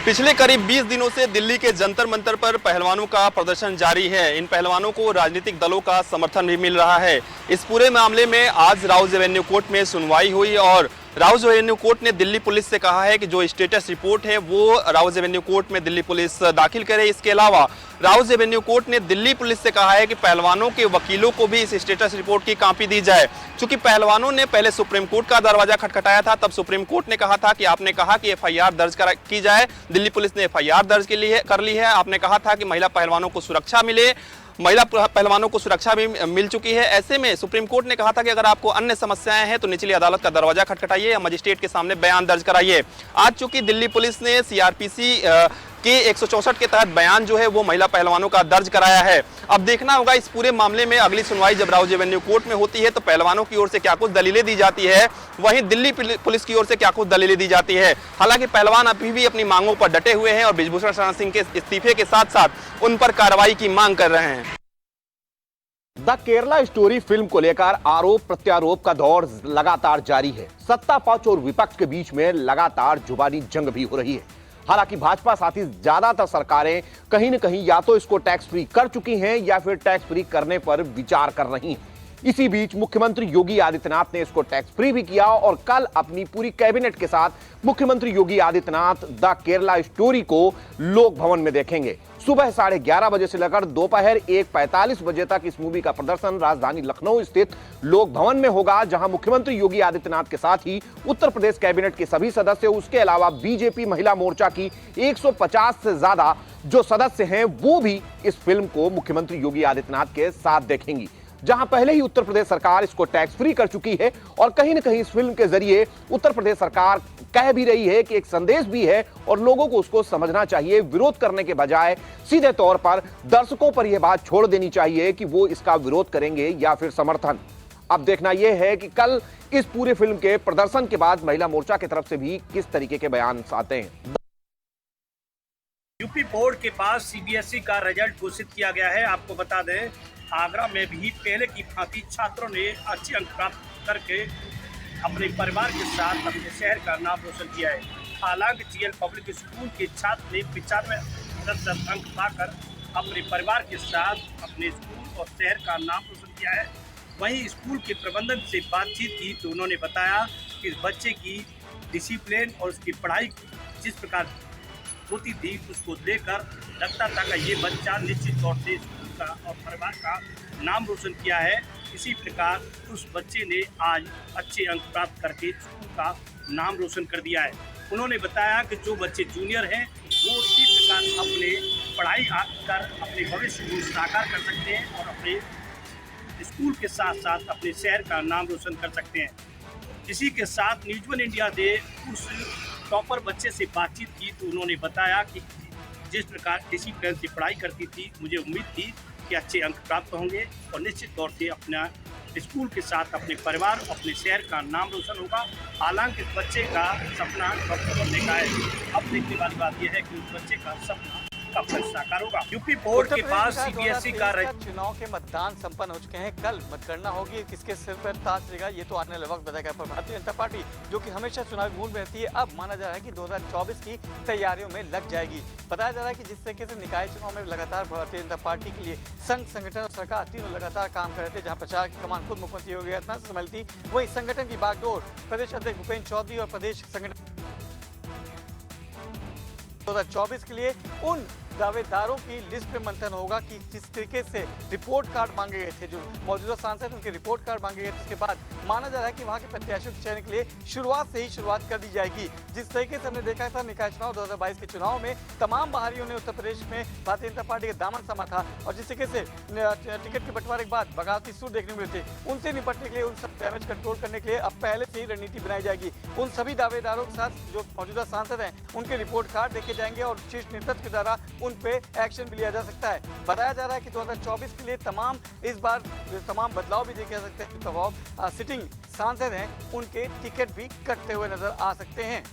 पिछले करीब 20 दिनों से दिल्ली के जंतर मंतर पर पहलवानों का प्रदर्शन जारी है। इन पहलवानों को राजनीतिक दलों का समर्थन भी मिल रहा है। इस पूरे मामले में आज राउज एवेन्यू कोर्ट में सुनवाई हुई और राउज एवेन्यू कोर्ट ने दिल्ली पुलिस से कहा है कि जो स्टेटस रिपोर्ट है वो राउज एवेन्यू कोर्ट में दिल्ली पुलिस दाखिल करे। इसके अलावा राउज एवेन्यू कोर्ट ने दिल्ली पुलिस से कहा है कि पहलवानों के वकीलों को भी इस स्टेटस रिपोर्ट की कॉपी दी जाए। चूंकि पहलवानों ने पहले सुप्रीम कोर्ट का दरवाजा खटखटाया था, तब सुप्रीम कोर्ट ने कहा था कि आपने कहा कि एफआईआर दर्ज की जाए। दिल्ली पुलिस ने एफआईआर दर्ज कर ली है। आपने कहा था कि महिला पहलवानों को सुरक्षा मिले, महिला पहलवानों को सुरक्षा भी मिल चुकी है। ऐसे में सुप्रीम कोर्ट ने कहा था कि अगर आपको अन्य समस्याएं हैं तो निचली अदालत का दरवाजा खटखटाइए या मजिस्ट्रेट के सामने बयान दर्ज कराइए। आज चूंकि दिल्ली पुलिस ने सीआरपीसी के 164 के तहत बयान जो है वो महिला पहलवानों का दर्ज कराया है। अब देखना होगा इस पूरे मामले में अगली सुनवाई जब राउज एवेन्यू कोर्ट में होती है तो पहलवानों की ओर से क्या कुछ दलीलें दी जाती है, वहीं दिल्ली पुलिस की ओर से क्या कुछ दलीलें दी जाती है। हालांकि पहलवान अभी भी अपनी मांगों पर डटे हुए हैं और बृजभूषण शरण सिंह के इस्तीफे के साथ साथ उन पर कार्रवाई की मांग कर रहे हैं। द केरला स्टोरी फिल्म को लेकर आरोप प्रत्यारोप का दौर लगातार जारी है। सत्ता पक्ष और विपक्ष के बीच में लगातार जुबानी जंग भी हो रही है। हालांकि भाजपा साथ ही ज्यादातर सरकारें कहीं न कहीं या तो इसको टैक्स फ्री कर चुकी हैं या फिर टैक्स फ्री करने पर विचार कर रही हैं। इसी बीच मुख्यमंत्री योगी आदित्यनाथ ने इसको टैक्स फ्री भी किया और कल अपनी पूरी कैबिनेट के साथ मुख्यमंत्री योगी आदित्यनाथ द केरला स्टोरी को लोक भवन में देखेंगे। सुबह 11:30 बजे से लेकर दोपहर 1:45 बजे तक इस मूवी का प्रदर्शन राजधानी लखनऊ स्थित लोक भवन में होगा, जहां मुख्यमंत्री योगी आदित्यनाथ के साथ ही उत्तर प्रदेश कैबिनेट के सभी सदस्य, उसके अलावा बीजेपी महिला मोर्चा की 150 से ज्यादा जो सदस्य हैं वो भी इस फिल्म को मुख्यमंत्री योगी आदित्यनाथ के साथ देखेंगी। जहां पहले ही उत्तर प्रदेश सरकार इसको टैक्स फ्री कर चुकी है और कहीं न कहीं इस फिल्म के जरिए उत्तर प्रदेश सरकार कह भी रही है कि एक संदेश भी है और लोगों को उसको समझना चाहिए। विरोध करने के बजाय सीधे तौर पर दर्शकों पर यह बात छोड़ देनी चाहिए कि वो इसका विरोध करेंगे या फिर समर्थन। अब देखना यह है कि कल इस पूरे फिल्म के प्रदर्शन के बाद महिला मोर्चा की तरफ से भी किस तरीके के बयान आते हैं। यूपी बोर्ड के पास सीबीएसई का रिजल्ट घोषित किया गया है। आपको बता दें, आगरा में भी पहले की भांति छात्रों ने अच्छे अंक प्राप्त करके अपने परिवार के साथ अपने शहर का नाम रोशन किया है। हालांकि जीएल पब्लिक स्कूल के छात्र ने 95% अंक पाकर अपने परिवार के साथ अपने स्कूल और शहर का नाम रोशन किया है। वहीं स्कूल के प्रबंधन से बातचीत की तो उन्होंने बताया कि बच्चे की डिसिप्लिन और उसकी पढ़ाई जिस प्रकार होती थी उसको लेकर लगता था कि ये बच्चा निश्चित तौर से स्कूल का और परिवार का नाम रोशन किया है। इसी प्रकार उस बच्चे ने आज अच्छे अंक प्राप्त करके स्कूल का नाम रोशन कर दिया है। उन्होंने बताया कि जो बच्चे जूनियर हैं वो इसी प्रकार अपने पढ़ाई कर अपने भविष्य को साकार कर सकते हैं और अपने स्कूल के साथ साथ अपने शहर का नाम रोशन कर सकते हैं। इसी के साथ न्यूज़ वन इंडिया ने उस टॉपर बच्चे से बातचीत की तो उन्होंने बताया कि जिस प्रकार डिसिप्लिन से पढ़ाई करती थी, मुझे उम्मीद थी कि अच्छे अंक प्राप्त होंगे और निश्चित तौर से अपना स्कूल के साथ अपने परिवार अपने शहर का नाम रोशन होगा। हालांकि इस बच्चे का सपना डॉक्टर बनने का है। अब देखने वाली बात यह है कि उस बच्चे का सपना कब तक साकार होगा। यूपी बोर्ड के पास सीबीएसई का चुनाव के मतदान संपन्न हो चुके हैं। कल मतगणना होगी, किसके सिर पर ताज रहेगा ये तो आने वाला वक्त बताएगा। पर भारतीय जनता पार्टी जो कि हमेशा चुनावी मूड में रहती है, अब माना जा रहा है कि 2024 की तैयारियों में लग जाएगी। बताया जा रहा है कि जिस तरीके से निकाय चुनाव में लगातार भारतीय जनता पार्टी के लिए संघ, संगठन और सरकार तीनों लगातार काम कर रहे थे, जहाँ प्रचार की कमान खुद मुख्यमंत्री योगी आदित्यनाथ संभालती, वही संगठन की बागडोर प्रदेश अध्यक्ष भूपेन्द्र चौधरी और प्रदेश संगठन 2024 के लिए उन दावेदारों की लिस्ट पे मंथन होगा कि जिस तरीके से रिपोर्ट कार्ड मांगे गए थे, जो मौजूदा सांसद उनके रिपोर्ट कार्ड मांगे गए थे, उसके बाद माना जा रहा है कि वहां के प्रत्याशियों के चयन के लिए शुरुआत कर दी जाएगी। जिस तरीके से हमने देखा था निकाय चुनाव 2022 के चुनाव में तमाम बाहरियों ने उत्तर प्रदेश में भारतीय जनता पार्टी का दामन समा था और जिस तरीके से टिकट के बंटवारे के बाद बगावती सूर देखने को मिले थे, उनसे निपटने के लिए, उन सब डैमेज कंट्रोल करने के लिए अब पहले से ही रणनीति बनाई जाएगी। उन सभी दावेदारों के साथ जो मौजूदा सांसद हैं उनके रिपोर्ट कार्ड देखे जाएंगे और शीर्ष नेतृत्व के द्वारा उन पे एक्शन भी लिया जा सकता है। बताया जा रहा है कि 2024 के लिए इस बार तमाम बदलाव भी देखे जा सकते हैं। तमाम सिटिंग सांसद हैं उनके टिकट भी कटते हुए नजर आ सकते हैं।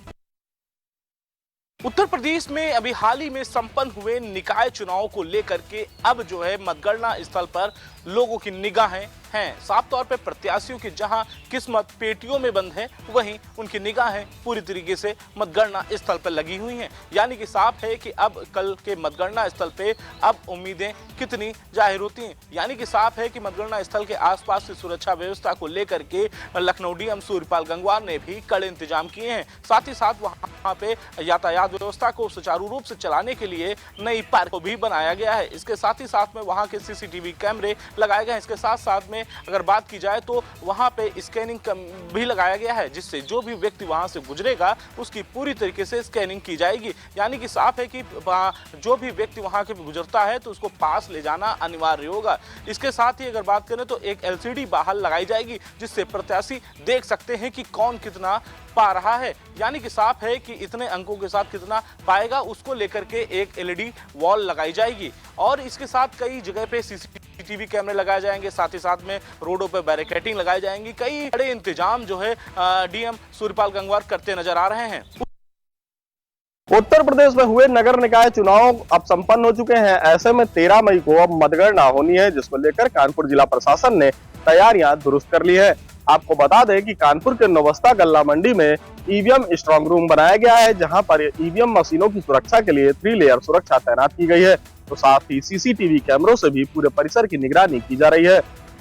उत्तर प्रदेश में अभी हाल ही में संपन्न हुए निकाय चुनाव को लेकर के अब जो है मतगणना स्थल पर लोगों की निगाहें हैं। साफ तौर पे प्रत्याशियों की जहां किस्मत पेटियों में बंद है, वहीं उनकी निगाहें पूरी तरीके से मतगणना स्थल पर लगी हुई हैं। यानी कि साफ है कि अब कल के मतगणना स्थल पे अब उम्मीदें कितनी जाहिर होती हैं। यानी कि साफ है कि मतगणना स्थल के आसपास की सुरक्षा व्यवस्था को लेकर के लखनऊ डीएम सूर्यपाल गंगवार ने भी कड़े इंतजाम किए हैं। साथ ही साथ वहां पे यातायात व्यवस्था को सुचारू रूप से चलाने के लिए नई पार्क को भी बनाया गया है। इसके साथ ही साथ में वहां के सीसीटीवी कैमरे लगाए गए हैं। इसके साथ साथ में अगर बात की जाए तो वहां पे स्कैनिंग भी लगाया गया है, जिससे जो भी व्यक्ति वहां से गुजरेगा उसकी पूरी तरीके से स्कैनिंग की जाएगी। यानी कि साफ है कि जो भी व्यक्ति वहां के गुजरता है तो उसको पास ले जाना अनिवार्य होगा। इसके साथ ही अगर बात करें तो एक एलसीडी बाहर लगाई जाएगी, जिससे प्रत्याशी देख सकते हैं कि कौन कितना पा रहा है। यानी कि साफ है कि इतने अंकों के साथ कितना पाएगा उसको लेकर के एक एलईडी वॉल लगाई जाएगी और इसके साथ कई जगह पे सीसीटीवी कैमरे लगाए जाएंगे। साथ ही साथ में रोडों पर बैरिकेडिंग लगाई जाएंगी। कई बड़े इंतजाम जो है डीएम सूर्यपाल गंगवार करते नजर आ रहे हैं। उत्तर प्रदेश में हुए नगर निकाय चुनाव अब संपन्न हो चुके हैं। ऐसे में 13 मई को अब मतगणना होनी है, जिसको लेकर कानपुर जिला प्रशासन ने तैयारियां दुरुस्त कर ली है। आपको बता दें कि कानपुर के नौबस्ता गल्ला मंडी में ईवीएम स्ट्रांग रूम बनाया गया है, जहां पर ईवीएम मशीनों की सुरक्षा के लिए 3 लेयर सुरक्षा तैनात की गई है। तो साथ ही सीसीटीवी कैमरों से भी पूरे परिसर की निगरानी की जा रही है।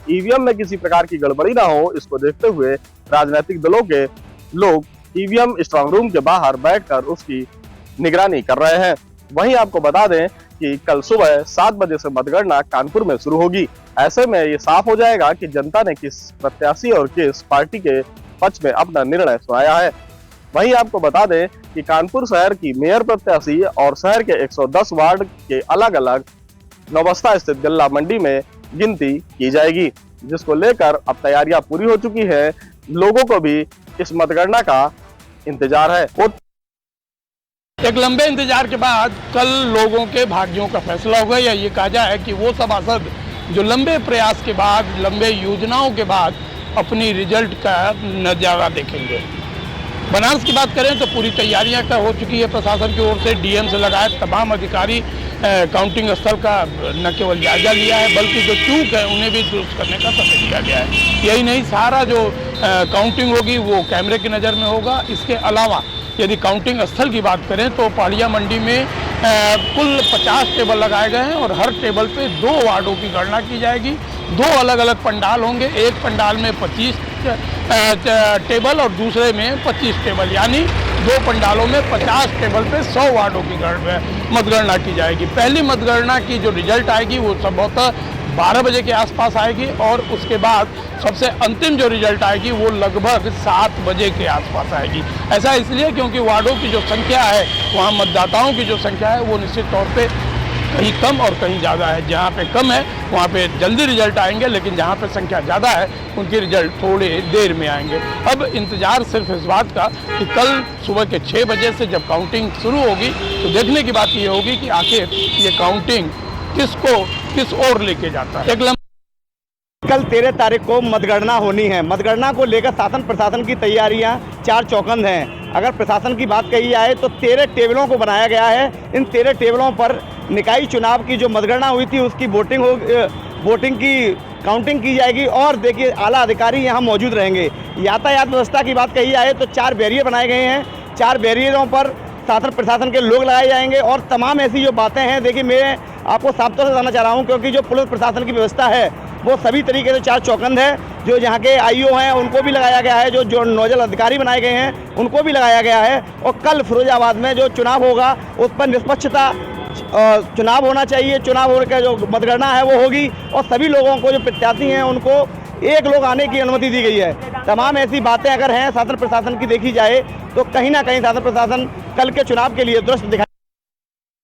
ईवीएम में किसी प्रकार की गड़बड़ी ना हो, इसको देखते हुए राजनीतिक दलों के लोग ईवीएम स्ट्रांग रूम के बाहर बैठकर उसकी निगरानी कर रहे हैं। वहीं आपको बता दें कि कल सुबह 7 बजे से मतगणना कानपुर में शुरू होगी। ऐसे में ये साफ हो जाएगा कि जनता ने किस प्रत्याशी और किस पार्टी के पक्ष में अपना निर्णय सुनाया है। वहीं आपको बता दें कि कानपुर शहर की मेयर प्रत्याशी और शहर के 110 वार्ड के अलग अलग नौबस्ता स्थित गल्ला मंडी में गिनती की जाएगी, जिसको लेकर अब तैयारियां पूरी हो चुकी है। लोगों को भी इस मतगणना का इंतजार है। एक लंबे इंतजार के बाद कल लोगों के भाग्यों का फैसला होगा। या ये कहा जाए कि वो सभासद जो लंबे प्रयास के बाद, लंबे योजनाओं के बाद अपनी रिजल्ट का नज़ारा देखेंगे। बनारस की बात करें तो पूरी तैयारियां हो चुकी है प्रशासन की ओर से। डीएम से लगाए तमाम अधिकारी काउंटिंग स्थल का न केवल जायजा लिया है, बल्कि जो चूक है उन्हें भी दुरुस्त करने का समय दिया गया है। यही नहीं, सारा जो काउंटिंग होगी वो कैमरे की नज़र में होगा। इसके अलावा यदि काउंटिंग स्थल की बात करें तो पहाड़िया मंडी में कुल 50 टेबल लगाए गए हैं और हर टेबल पे 2 वार्डों की गणना की जाएगी। 2 अलग अलग पंडाल होंगे, एक पंडाल में 25 टेबल और दूसरे में 25 टेबल, यानी 2 पंडालों में 50 टेबल पे 100 वार्डों की मतगणना की जाएगी। पहली मतगणना की जो रिजल्ट आएगी वो संभवतः 12 बजे के आसपास आएगी और उसके बाद सबसे अंतिम जो रिजल्ट आएगी वो लगभग 7 बजे के आसपास आएगी। ऐसा इसलिए क्योंकि वार्डों की जो संख्या है, वहाँ मतदाताओं की जो संख्या है वो निश्चित तौर पे कहीं कम और कहीं ज़्यादा है। जहाँ पे कम है वहाँ पे जल्दी रिजल्ट आएंगे, लेकिन जहाँ पे संख्या ज़्यादा है उनके रिजल्ट थोड़ी देर में आएंगे। अब इंतज़ार सिर्फ इस बात का कि कल सुबह के 6 बजे से जब काउंटिंग शुरू होगी तो देखने की बात ये होगी कि आखिर ये काउंटिंग किस ओर लेके जाता है। कल 13 तारीख को मतगणना होनी है। मतगणना को लेकर शासन प्रशासन की तैयारियां चार चौकंद हैं। अगर प्रशासन की बात कही जाए तो 13 टेबलों को बनाया गया है। इन 13 टेबलों पर निकाय चुनाव की जो मतगणना हुई थी उसकी वोटिंग की काउंटिंग की जाएगी और देखिए आला अधिकारी यहाँ मौजूद रहेंगे। यातायात व्यवस्था की बात कही जाए तो 4 बैरियर बनाए गए हैं। 4 बैरियरों पर शासन प्रशासन के लोग लगाए जाएंगे और तमाम ऐसी जो बातें हैं, देखिए मैं आपको साफ तौर से बताना चाह रहा हूँ, क्योंकि जो पुलिस प्रशासन की व्यवस्था है वो सभी तरीके से 4 चौकंद है। जो यहाँ के आईओ हैं उनको भी लगाया गया है, जो नोडल अधिकारी बनाए गए हैं उनको भी लगाया गया है। और कल फिरोजाबाद में जो चुनाव होगा उस पर निष्पक्षता चुनाव होना चाहिए। चुनाव होने का जो मतगणना है वो होगी और सभी लोगों को जो प्रत्याशी हैं उनको 1 लोग आने की अनुमति दी गई है। तमाम ऐसी बातें अगर हैं शासन प्रशासन की देखी जाए तो कहीं ना कहीं शासन प्रशासन कल के चुनाव के लिए दुरुस्त दिखाई।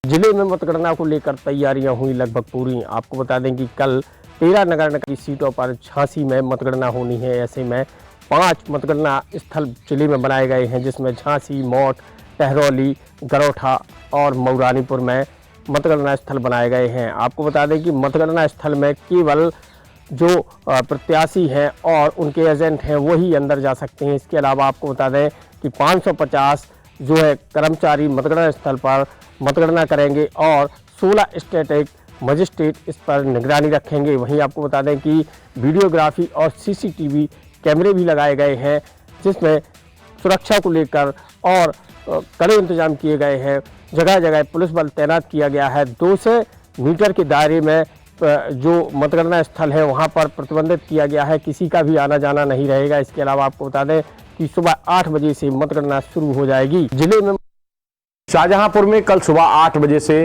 जिले में मतगणना को लेकर तैयारियां हुई लगभग पूरी। आपको बता दें कि कल 13 नगर निकाय की सीटों पर झांसी में मतगणना होनी है। ऐसे में 5 मतगणना स्थल जिले में बनाए गए हैं, जिसमें झांसी, मौठ, टहरौली, गरोठा और मऊरानीपुर में मतगणना स्थल बनाए गए हैं। आपको बता दें कि मतगणना स्थल में केवल जो प्रत्याशी हैं और उनके एजेंट हैं वही अंदर जा सकते हैं। इसके अलावा आपको बता दें कि 550 जो है कर्मचारी मतगणना स्थल पर मतगणना करेंगे और 16 स्टैटिक मजिस्ट्रेट इस पर निगरानी रखेंगे। वहीं आपको बता दें कि वीडियोग्राफी और सीसीटीवी कैमरे भी लगाए गए हैं, जिसमें सुरक्षा को लेकर और कड़े इंतजाम किए गए हैं। जगह जगह पुलिस बल तैनात किया गया है। 200 मीटर के दायरे में जो मतगणना स्थल है वहां पर प्रतिबंधित किया गया है, किसी का भी आना जाना नहीं रहेगा। इसके अलावा आपको बता दें कि सुबह 8 बजे से मतगणना शुरू हो जाएगी। जिले में शाहजहांपुर में कल सुबह 8 बजे से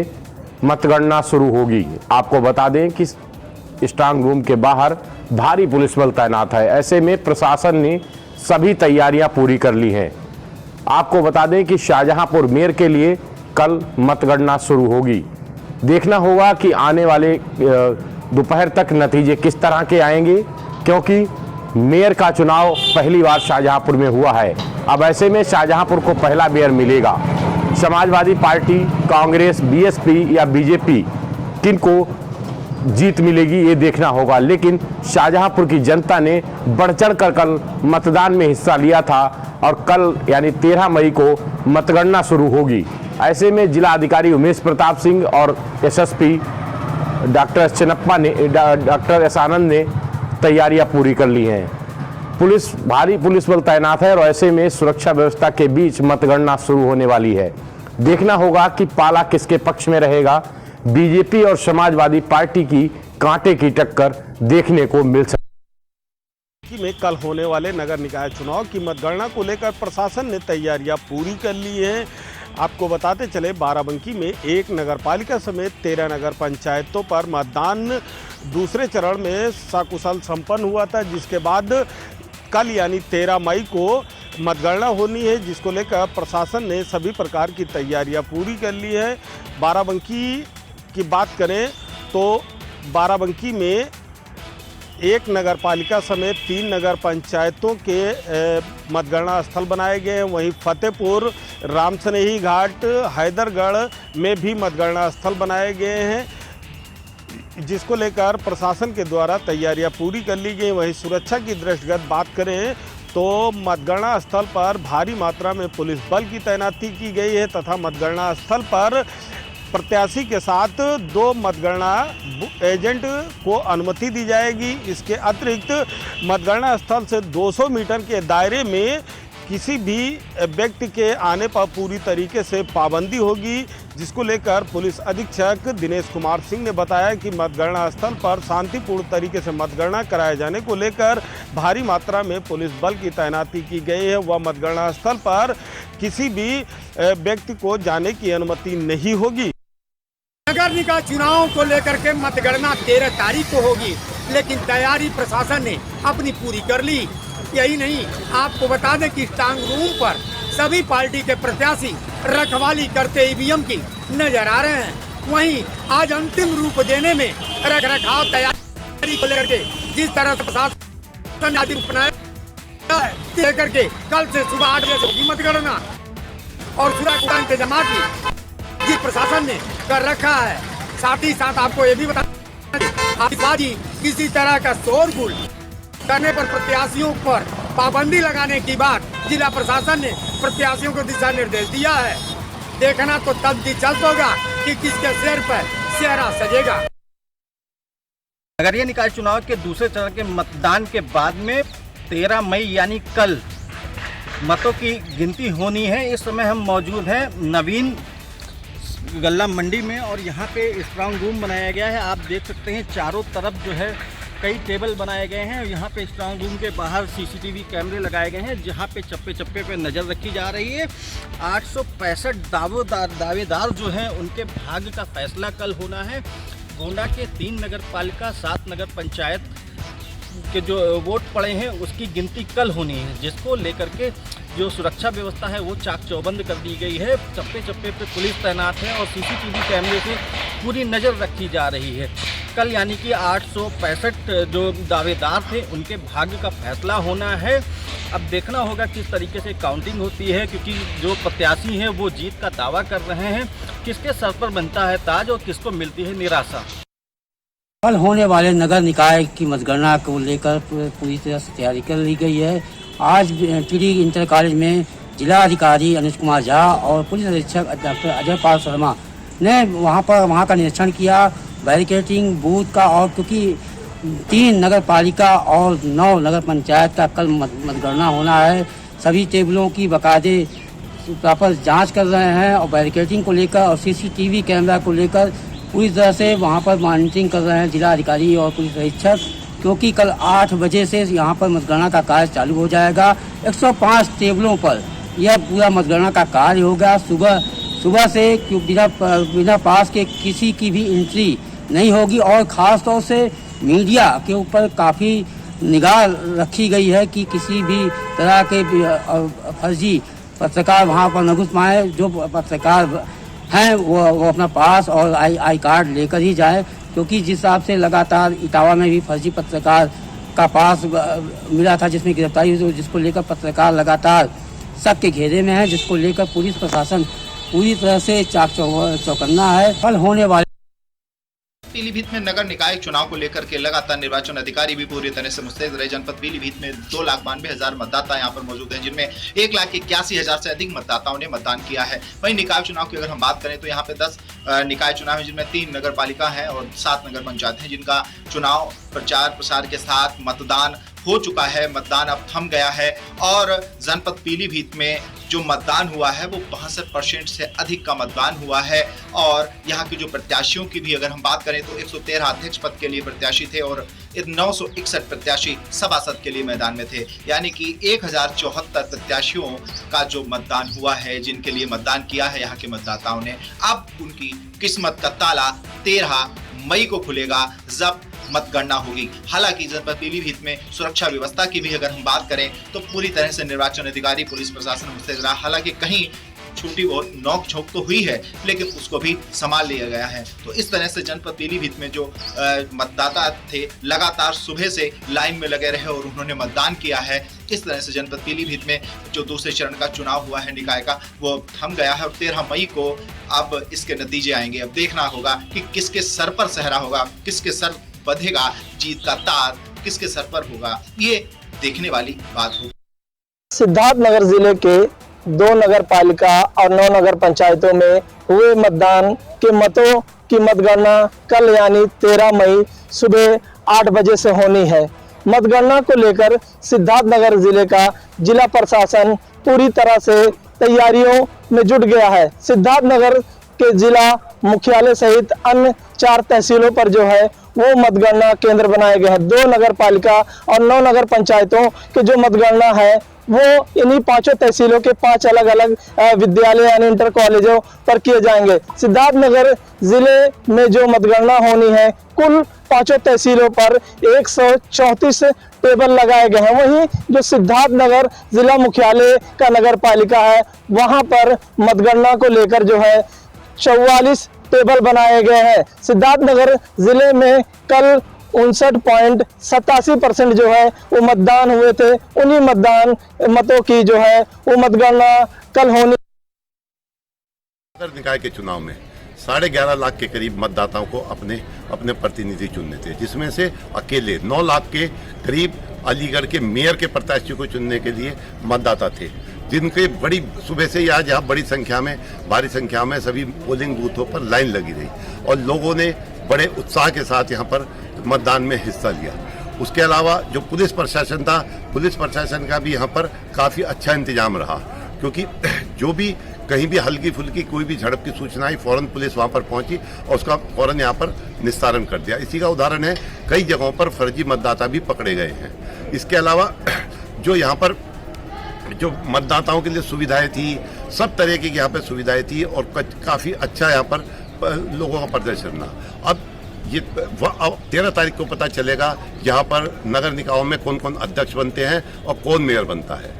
मतगणना शुरू होगी। आपको बता दें कि स्ट्रांग रूम के बाहर भारी पुलिस बल तैनात है। ऐसे में प्रशासन ने सभी तैयारियां पूरी कर ली हैं। आपको बता दें कि शाहजहांपुर मेयर के लिए कल मतगणना शुरू होगी। देखना होगा कि आने वाले दोपहर तक नतीजे किस तरह के आएंगे, क्योंकि मेयर का चुनाव पहली बार शाहजहांपुर में हुआ है। अब ऐसे में शाहजहांपुर को पहला मेयर मिलेगा। समाजवादी पार्टी, कांग्रेस, बीएसपी या बीजेपी किनको जीत मिलेगी ये देखना होगा। लेकिन शाहजहांपुर की जनता ने बढ़ चढ़ कर कल मतदान में हिस्सा लिया था और कल यानी 13 मई को मतगणना शुरू होगी। ऐसे में जिला अधिकारी उमेश प्रताप सिंह और एसएसपी डॉक्टर चिनप्पा ने डॉक्टर एस आनंद ने तैयारियां पूरी कर ली हैं। भारी पुलिस बल तैनात है और ऐसे में सुरक्षा व्यवस्था के बीच मतगणना शुरू होने वाली है। देखना होगा कि पाला किसके पक्ष में रहेगा। बीजेपी और समाजवादी पार्टी की कांटे की टक्कर देखने को मिल सकती में कल होने वाले नगर निकाय चुनाव की मतगणना को लेकर प्रशासन ने तैयारियां पूरी कर ली हैं। आपको बताते चले बाराबंकी में 1 नगरपालिका समेत 13 नगर पंचायतों पर मतदान दूसरे चरण में सकुशल संपन्न हुआ था, जिसके बाद कल यानी 13 मई को मतगणना होनी है, जिसको लेकर प्रशासन ने सभी प्रकार की तैयारियां पूरी कर ली है। बाराबंकी की बात करें तो बाराबंकी में 1 नगरपालिका समेत 3 नगर पंचायतों के मतगणना स्थल बनाए गए हैं। वहीं फतेहपुर, रामसनेही घाट, हैदरगढ़ में भी मतगणना स्थल बनाए गए हैं, जिसको लेकर प्रशासन के द्वारा तैयारियां पूरी कर ली गई। वहीं सुरक्षा की दृष्टिगत बात करें तो मतगणना स्थल पर भारी मात्रा में पुलिस बल की तैनाती की गई है तथा मतगणना स्थल पर प्रत्याशी के साथ 2 मतगणना एजेंट को अनुमति दी जाएगी। इसके अतिरिक्त मतगणना स्थल से 200 मीटर के दायरे में किसी भी व्यक्ति के आने पर पूरी तरीके से पाबंदी होगी, जिसको लेकर पुलिस अधीक्षक दिनेश कुमार सिंह ने बताया कि मतगणना स्थल पर शांतिपूर्ण तरीके से मतगणना कराए जाने को लेकर भारी मात्रा में पुलिस बल की तैनाती की गई है। वह मतगणना स्थल पर किसी भी व्यक्ति को जाने की अनुमति नहीं होगी। नगर निकाय चुनाव को लेकर के मतगणना 13 तारीख को होगी, लेकिन तैयारी प्रशासन ने अपनी पूरी कर ली। यही नहीं, आपको बता दें कि स्ट्रांग रूम पर सभी पार्टी के प्रत्याशी रखवाली करते ईवीएम की नजर आ रहे हैं। वहीं आज अंतिम रूप देने में रखरखाव तैयारी को लेकर के जिस तरह से प्रशासन आदि अपनाया है, लेकर के कल से सुबह 8 बजे होगी मतगणना और सुरक्षा का इंतजाम भी प्रशासन ने कर रखा है। साथ ही साथ आपको ये भी बता किसी तरह का शोरगुल करने पर प्रत्याशियों पर पाबंदी लगाने की बात जिला प्रशासन ने प्रत्याशियों को दिशा निर्देश दिया है। देखना तो तब दिलचस्प होगा कि किसके सिर पर सेहरा सजेगा। नगरीय निकाय चुनाव के दूसरे चरण के मतदान के बाद में 13 मई यानी कल मतों की गिनती होनी है। इस समय हम मौजूद हैं नवीन गल्ला मंडी में और यहाँ पे स्ट्रांग रूम बनाया गया है। आप देख सकते हैं चारों तरफ जो है कई टेबल बनाए गए हैं। यहाँ पे स्ट्रांग रूम के बाहर सीसीटीवी कैमरे लगाए गए हैं, जहाँ पे चप्पे चप्पे पे नज़र रखी जा रही है। 865 दावेदार जो हैं उनके भाग्य का फैसला कल होना है। गोंडा के 3 नगर पालिका 7 नगर पंचायत के जो वोट पड़े हैं उसकी गिनती कल होनी है, जिसको लेकर के जो सुरक्षा व्यवस्था है वो चाक चौबंद कर दी गई है। चप्पे चप्पे पे पुलिस तैनात है और सीसीटीवी कैमरे से पूरी नज़र रखी जा रही है। कल यानी कि 865 जो दावेदार थे उनके भाग्य का फैसला होना है। अब देखना होगा किस तरीके से काउंटिंग होती है, क्योंकि जो प्रत्याशी हैं वो जीत का दावा कर रहे हैं। किसके सर पर बनता है ताज और किसको मिलती है निराशा। कल होने वाले नगर निकाय की मतगणना को लेकर पूरी तरह से तैयारी कर ली गई है। आज पीडी इंटर कॉलेज में जिला अधिकारी अनुज कुमार झा और पुलिस अधीक्षक डॉक्टर अजय पाल शर्मा ने वहां का निरीक्षण किया। बैरिकेटिंग बूथ का, और क्योंकि 3 नगर पालिका और 9 नगर पंचायत का कल मतगणना होना है, सभी टेबलों की बाकायदे प्रॉपर जांच कर रहे हैं और बैरिकेटिंग को लेकर और सीसीटीवी कैमरा को लेकर पूरी तरह से वहां पर मॉनिटरिंग कर रहे हैं जिला अधिकारी और पुलिस अधीक्षक, क्योंकि कल 8 बजे से यहां पर मतगणना का कार्य चालू हो जाएगा। 105 टेबलों पर यह पूरा मतगणना का कार्य होगा। सुबह से बिना पास के किसी की भी एंट्री नहीं होगी और ख़ास तौर से मीडिया के ऊपर काफ़ी निगाह रखी गई है कि किसी भी तरह के फर्जी पत्रकार वहां पर न घुस पाए। जो पत्रकार हैं वो अपना पास और आई कार्ड लेकर ही जाए, क्योंकि जिस हिसाब से लगातार इटावा में भी फर्जी पत्रकार का पास मिला था जिसमें गिरफ्तारी हुई, जिसको लेकर पत्रकार लगातार शक के घेरे में है, जिसको लेकर पुलिस प्रशासन पूरी तरह से चौकन्ना है। कल होने वाले पीलीभीत में नगर निकाय चुनाव को लेकर के लगातार निर्वाचन अधिकारी भी पूरी तरह से मुस्तैद रहे। जनपद पीलीभीत में 2,92,000 मतदाता यहां पर मौजूद हैं, जिनमें 1,81,000 से अधिक मतदाताओं ने मतदान किया है। वहीं निकाय चुनाव की अगर हम बात करें तो यहां पे 10 निकाय चुनाव है, जिनमें 3 नगर पालिका है और 7 नगर पंचायत है, जिनका चुनाव प्रचार प्रसार के साथ मतदान हो चुका है। मतदान अब थम गया है और जनपद पीलीभीत में जो मतदान हुआ है वो 62% से अधिक का मतदान हुआ है। और यहाँ के जो प्रत्याशियों की भी अगर हम बात करें तो 113 अध्यक्ष पद के लिए प्रत्याशी थे और 961 प्रत्याशी सभासद के लिए मैदान में थे, यानी कि 1074 प्रत्याशियों का जो मतदान हुआ है, जिनके लिए मतदान किया है यहाँ के मतदाताओं ने। अब उनकी किस्मत का ताला 13 मई को खुलेगा जब मतगणना होगी। हालांकि जनपद पीलीभीत में सुरक्षा व्यवस्था की भी अगर हम बात करें तो पूरी तरह से निर्वाचन अधिकारी पुलिस प्रशासन मुस्तैद रहा। हालांकि कहीं छोटी बहुत नोक झोंक तो हुई है, लेकिन उसको भी संभाल लिया गया है। तो इस तरह से जनपद पीलीभीत में जो मतदाता थे लगातार सुबह से लाइन में लगे रहे और उन्होंने मतदान किया है। इस तरह से जनपद पीलीभीत में जो दूसरे चरण का चुनाव हुआ है निकाय का, वो थम गया है और 13 मई को अब इसके नतीजे आएंगे। अब देखना होगा कि किसके सर पर सहरा होगा, किसके सर बंधेगा जीत का तार, किसके सर पर होगा, ये देखने वाली बात होगी। सिद्धार्थनगर जिले के 2 नगर पालिका और 9 नगर पंचायतों में हुए मतदान के मतों की मतगणना कल यानी 13 मई सुबह 8 बजे से होनी है। मतगणना को लेकर सिद्धार्थनगर जिले का जिला प्रशासन पूरी तरह से तैयारियों में जुट गया है। सिद्धार्थनगर के जिला मुख्यालय सहित अन्य 4 तहसीलों पर जो है वो मतगणना केंद्र बनाए गए हैं। 2 नगर पालिका और 9 नगर पंचायतों के जो मतगणना है वो इन्हीं 5 तहसीलों के 5 अलग अलग विद्यालय यानी इंटर कॉलेजों पर किए जाएंगे। सिद्धार्थनगर जिले में जो मतगणना होनी है, कुल 5 तहसीलों पर 134 टेबल लगाए गए हैं। वहीं जो सिद्धार्थनगर जिला मुख्यालय का नगर पालिका है, वहां पर मतगणना को लेकर जो है 44 टेबल बनाए गए हैं। सिद्धार्थनगर जिले में कल 59.87% जो है वो मतदान हुए थे। उन्हीं मतों की जो है वो मतगणना कल होनी। नगर निकाय के चुनाव में 11.5 लाख के करीब मतदाताओं को अपने प्रतिनिधि चुनने थे, जिसमें से अकेले 9 लाख के करीब अलीगढ़ के मेयर के प्रत्याशियों को चुनने के लिए मतदाता थे, जिनके बड़ी सुबह से ही आज यहाँ भारी संख्या में सभी पोलिंग बूथों पर लाइन लगी रही और लोगों ने बड़े उत्साह के साथ यहाँ पर मतदान में हिस्सा लिया। उसके अलावा जो पुलिस प्रशासन था, पुलिस प्रशासन का भी यहाँ पर काफ़ी अच्छा इंतजाम रहा, क्योंकि जो भी कहीं भी हल्की फुल्की कोई भी झड़प की सूचना आई, फौरन पुलिस वहाँ पर पहुँची और उसका फौरन यहाँ पर निस्तारण कर दिया। इसी का उदाहरण है, कई जगहों पर फर्जी मतदाता भी पकड़े गए हैं। इसके अलावा जो यहाँ पर जो मतदाताओं के लिए सुविधाएं थी, सब तरह की यहाँ पर सुविधाएं थी और काफ़ी अच्छा यहाँ पर लोगों का प्रदर्शन रहा। अब ये 13 तारीख को पता चलेगा यहाँ पर नगर निकायों में कौन कौन अध्यक्ष बनते हैं और कौन मेयर बनता है।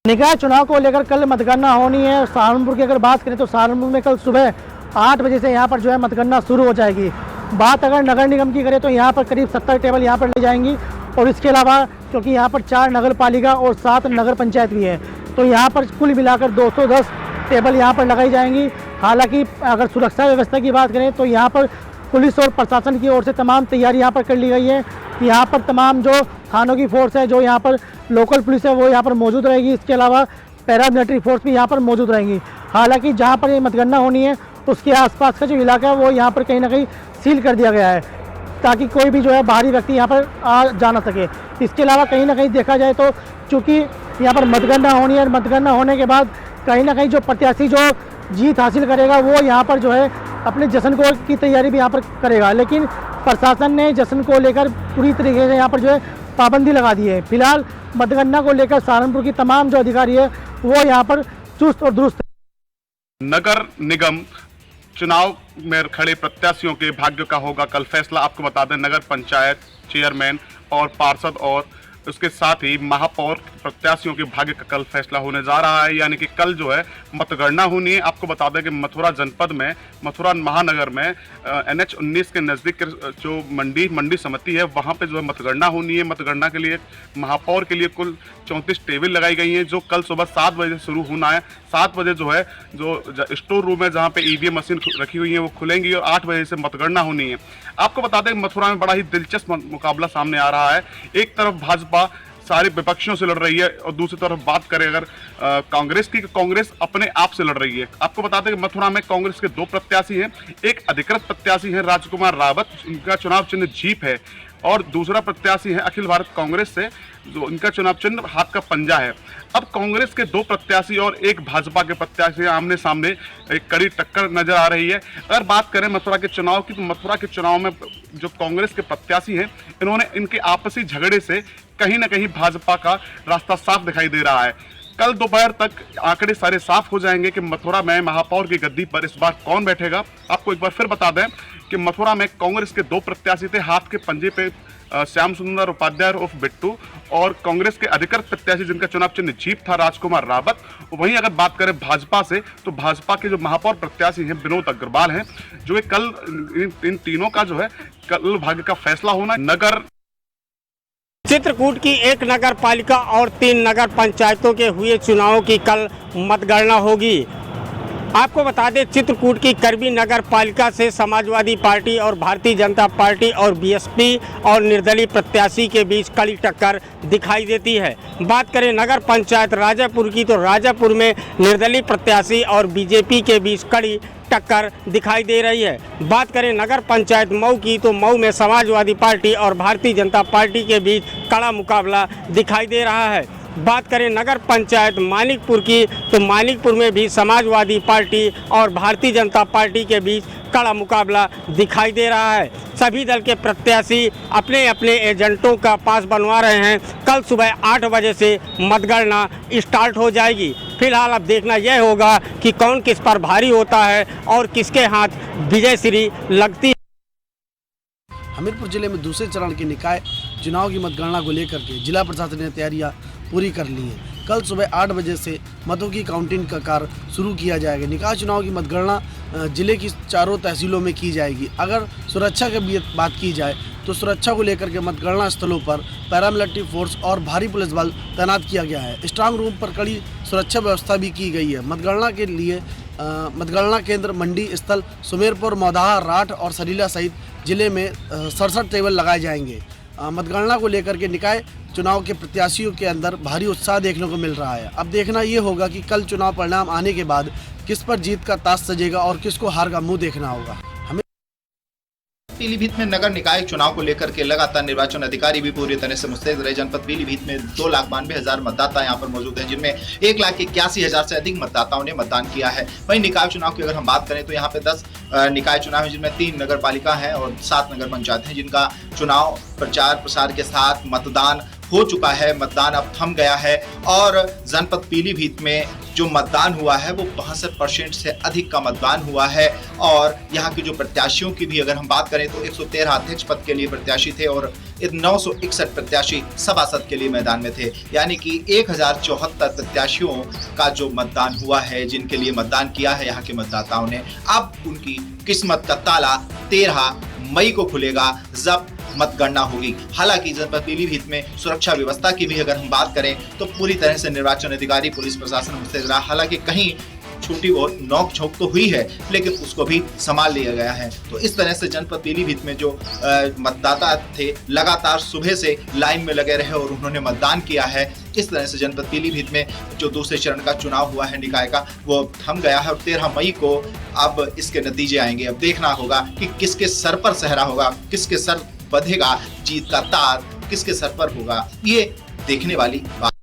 निकाय चुनाव को लेकर कल मतगणना होनी है। सहारनपुर की अगर बात करें तो सहारनपुर में कल सुबह 8 बजे से यहाँ पर जो है मतगणना शुरू हो जाएगी। बात अगर नगर निगम की करें तो यहाँ पर करीब 70 टेबल यहाँ पर ले जाएंगी और इसके अलावा क्योंकि यहाँ पर 4 नगर पालिका और 7 नगर पंचायत भी है, तो यहाँ पर कुल मिलाकर 210 टेबल यहाँ पर लगाई जाएंगी। हालांकि अगर सुरक्षा व्यवस्था की बात करें तो यहाँ पर पुलिस और प्रशासन की ओर से तमाम तैयारी यहाँ पर कर ली गई है। यहाँ पर तमाम जो थानों की फोर्स है, जो यहाँ पर लोकल पुलिस है वो यहाँ पर मौजूद रहेगी। इसके अलावा पैरामिलिट्री फोर्स भी यहाँ पर मौजूद रहेंगी। हालांकि जहाँ पर ये मतगणना होनी है उसके आसपास का जो इलाका है वो यहाँ पर कहीं ना कहीं सील कर दिया गया है, ताकि कोई भी जो है बाहरी व्यक्ति यहाँ पर आ जा ना सके। इसके अलावा कहीं ना कहीं देखा जाए तो चूँकि यहाँ पर मतगणना होनी है, मतगणना होने के बाद कहीं ना कहीं जो प्रत्याशी जो जीत हासिल करेगा वो यहाँ पर जो है अपने जश्न को की तैयारी भी यहाँ पर करेगा। लेकिन प्रशासन ने जश्न को लेकर पूरी तरीके से यहाँ पर जो है पाबंदी लगा दी है। फिलहाल मतगणना को लेकर सहारनपुर की तमाम जो अधिकारी है वो यहाँ पर चुस्त और दुरुस्त। नगर निगम चुनाव में खड़े प्रत्याशियों के भाग्य का होगा कल फैसला। आपको बता दें, नगर पंचायत चेयरमैन और पार्षद और उसके साथ ही महापौर प्रत्याशियों के भाग्य का कल फैसला होने जा रहा है। यानी कि कल जो है मतगणना होनी है। आपको बता दें कि मथुरा जनपद में, मथुरा महानगर में NH 19 के नज़दीक जो मंडी समिति है वहाँ पे जो है मतगणना होनी है। मतगणना के लिए महापौर के लिए कुल 34 टेबल लगाई गई हैं, जो कल सुबह 7 बजे शुरू होना है। 7 बजे जो है जो स्टोर रूम है जहाँ पे EVM मशीन रखी हुई है वो खुलेंगी और 8 बजे से मतगणना होनी है। आपको बता दें मथुरा में बड़ा ही दिलचस्प मुकाबला सामने आ रहा है। एक तरफ भाजपा सारे विपक्षियों से लड़ रही है और दूसरी तरफ बात करें अगर कांग्रेस की, कांग्रेस अपने आप से लड़ रही है। आपको बता दें कि मथुरा में कांग्रेस के 2 प्रत्याशी हैं। एक अधिकृत प्रत्याशी है राजकुमार रावत, इनका चुनाव चिन्ह जीप है, और दूसरा प्रत्याशी है अखिल भारत कांग्रेस से, जो इनका चुनाव चिन्ह हाथ का पंजा है। अब कांग्रेस के 2 प्रत्याशी और एक भाजपा के प्रत्याशी आमने सामने एक कड़ी टक्कर नजर आ रही है। अगर बात करें मथुरा के चुनाव की, तो मथुरा के चुनाव में जो कांग्रेस के प्रत्याशी हैं इन्होंने इनके आपसी झगड़े से कहीं ना कहीं भाजपा का रास्ता साफ दिखाई दे रहा है। कल दोपहर तक आंकड़े सारे साफ हो जाएंगे कि मथुरा में महापौर की गद्दी पर इस बार कौन बैठेगा। आपको एक बार फिर बता दें कि मथुरा में कांग्रेस के 2 प्रत्याशी थे, हाथ के पंजे पे श्याम सुंदर उपाध्याय उर्फ बिट्टू, और कांग्रेस के अधिकृत प्रत्याशी जिनका चुनाव चिन्ह जीप था राजकुमार रावत। वहीं अगर बात करें भाजपा से, तो भाजपा के जो महापौर प्रत्याशी हैं विनोद अग्रवाल हैं, जो कल इन तीनों का जो है कल भाग्य का फैसला होना। नगर चित्रकूट की 1 नगर पालिका और 3 नगर पंचायतों के हुए चुनावों की कल मतगणना होगी। आपको बता दें चित्रकूट की करबी नगर पालिका से समाजवादी पार्टी और भारतीय जनता पार्टी और BSP और निर्दलीय प्रत्याशी के बीच कड़ी टक्कर दिखाई देती है। बात करें नगर पंचायत राजापुर की, तो राजापुर में निर्दलीय प्रत्याशी और BJP के बीच कड़ी टक्कर दिखाई दे रही है। बात करें नगर पंचायत मऊ की, तो मऊ में समाजवादी पार्टी और भारतीय जनता पार्टी के बीच कड़ा मुकाबला दिखाई दे रहा है। बात करें नगर पंचायत मानिकपुर की, तो मानिकपुर में भी समाजवादी पार्टी और भारतीय जनता पार्टी के बीच कड़ा मुकाबला दिखाई दे रहा है। सभी दल के प्रत्याशी अपने अपने एजेंटों का पास बनवा रहे हैं। कल सुबह 8 बजे से मतगणना स्टार्ट हो जाएगी। फिलहाल अब देखना यह होगा कि कौन किस पर भारी होता है और किसके हाथ विजय श्री लगती है। हमीरपुर जिले में दूसरे चरण के निकाय चुनाव की मतगणना को लेकर के जिला प्रशासन ने तैयारियां पूरी कर ली हैं। कल सुबह 8 बजे से मतों की काउंटिंग का कार्य शुरू किया जाएगा। निकाय चुनाव की मतगणना जिले की चारों तहसीलों में की जाएगी। अगर सुरक्षा की बात की जाए तो सुरक्षा को लेकर के मतगणना स्थलों पर पैरामिलिट्री फोर्स और भारी पुलिस बल तैनात किया गया है। स्ट्रांग रूम पर कड़ी सुरक्षा व्यवस्था भी की गई है। मतगणना के लिए मतगणना केंद्र मंडी स्थल सुमेरपुर, मौदाहा, राठ और सरीला सहित जिले में 67 टेबल लगाए जाएंगे। मतगणना को लेकर के निकाय चुनाव के प्रत्याशियों के अंदर भारी उत्साह देखने को मिल रहा है। अब देखना ये होगा कि कल चुनाव परिणाम आने के बाद किस पर जीत का ताज सजेगा और किसको हार का मुंह देखना होगा। पीलीभीत में नगर निकाय चुनाव को लेकर के लगातार निर्वाचन अधिकारी भी पूरी तरह से मुस्तैद रहे। जनपद पीलीभीत में 2,92,000 मतदाता यहाँ पर मौजूद हैं, जिनमें 1,81,000 से अधिक मतदाताओं ने मतदान किया है। वहीं निकाय चुनाव की अगर हम बात करें तो यहाँ पे 10 निकाय चुनाव है, जिनमें 3 नगर पालिका है और 7 नगर पंचायत है, जिनका चुनाव प्रचार प्रसार के साथ मतदान हो चुका है। मतदान अब थम गया है और जनपद पीलीभीत में जो मतदान हुआ है वो 62% से अधिक का मतदान हुआ है। और यहाँ के जो प्रत्याशियों की भी अगर हम बात करें तो 113 अध्यक्ष पद के लिए प्रत्याशी थे और 961 प्रत्याशी सभासद के लिए मैदान में थे। यानी कि 1074 प्रत्याशियों का जो मतदान हुआ है, जिनके लिए मतदान किया है यहाँ के मतदाताओं ने। अब उनकी किस्मत का ताला 13 मई को खुलेगा जब मतगणना होगी। हालांकि जनपद पीलीभीत में सुरक्षा व्यवस्था की भी अगर हम बात करें तो पूरी तरह से निर्वाचन अधिकारी, पुलिस प्रशासन मुस्तैद रहा। हालांकि कहीं छोटी और नोक झोंक तो हुई है, लेकिन उसको भी संभाल लिया गया है। तो इस तरह से जनपद पीलीभीत में जो मतदाता थे लगातार सुबह से लाइन में लगे रहे और उन्होंने मतदान किया है। इस तरह से जनपद पीलीभीत में जो दूसरे चरण का चुनाव हुआ है निकाय का, वो थम गया है और 13 मई को अब इसके नतीजे आएंगे। अब देखना होगा कि किसके सर पर सहरा होगा, किसके सर बंधेगा जीत का ताज, किसके सर पर होगा, ये देखने वाली बात।